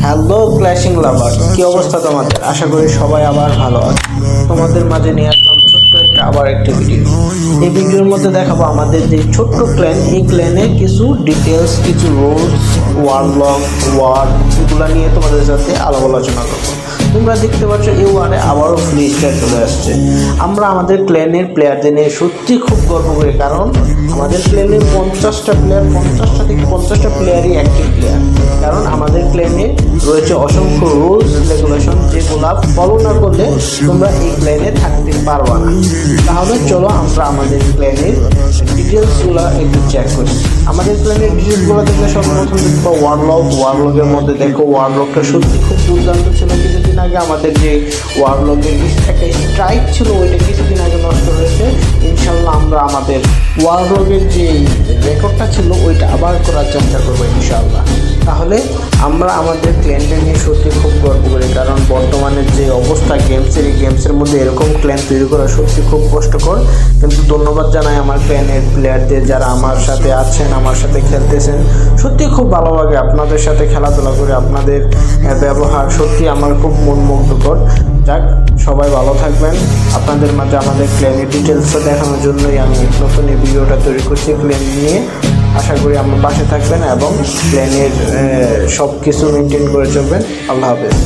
Hello ক্ল্যাশিং লাভার, কি অবস্থা তোমাদের? আশা করি সবাই আবার ভালো আছে। তোমাদের মাঝে নিয়ে আসলাম ছোট্ট আবার একটি ভিডিও। এই ভিডিওর মধ্যে দেখাবো আমাদের যে ছোট্ট ক্ল্যান, এই ক্ল্যানের কিছু ডিটেলস, কিছু রুলস, ওয়ারলগ, ওয়ার, এগুলো নিয়ে তোমাদের সাথে আলাপ আলোচনা করবো। তোমরা দেখতে পাচ্ছ এই ওয়ারে আবারও ফ্রি স্টার চলে আসছে। আমরা আমাদের ক্ল্যানের প্লেয়ারদের নিয়ে সত্যি খুব গর্ব করি, কারণ আমাদের ক্ল্যানের 50টা থেকে 50টা প্লেয়ারই অ্যাক্টিভ প্লেয়ার। কারণ আমাদের ক্ল্যানে রয়েছে অসংখ্য রুলস রেগুলেশন, যেগুলো ফলো না করলে তোমরা এই ক্ল্যানে থাকতে পারবা না। তাহলে চলো আমরা আমাদের ক্ল্যানের ডিটেলসগুলো একটু চেক করি। আমাদের ক্ল্যানের ডিটেলসগুলো দেখলে সর্বপ্রথম দেখবো ওয়ারলগের মধ্যে দেখো ওয়ারলগটা সত্যি খুব দুর্দান্ত ছিল। কিছুদিন আগে আমাদের যে ওয়ারলগের একটা স্ট্রাইক ছিল, ওইটা কিছুদিন আগে নষ্ট হয়েছে। ইনশাল্লাহ আমরা আমাদের ওয়ারলগের যে রেকর্ডটা ছিল ওইটা আবার করার চেষ্টা করবো ইনশাল্লাহ। তাহলে আমরা আমাদের ক্ল্যানটা নিয়ে সত্যি খুব গর্ব করি, কারণ বর্তমানে যে অবস্থা গেমসের মধ্যে এরকম ক্ল্যান তৈরি করা সত্যি খুব কষ্টকর। কিন্তু ধন্যবাদ জানাই আমার ক্ল্যানের প্লেয়ারদের, যারা আমার সাথে আছেন, আমার সাথে খেলতেছেন। সত্যি খুব ভালো লাগে আপনাদের সাথে খেলাধুলা করে। আপনাদের ব্যবহার সত্যি আমার খুব মনমুগ্ধকর। যাক, সবাই ভালো থাকবেন। আপনাদের মাঝে আমাদের ক্ল্যানের ডিটেলসটা দেখানোর জন্যই আমি নতুন এই ভিডিওটা তৈরি করছি ক্ল্যান নিয়ে। আশা করি আমার পাশে থাকবেন এবং ক্ল্যানের সব কিছু মেনটেন করে চলবেন। আল্লাহ হাফেজ।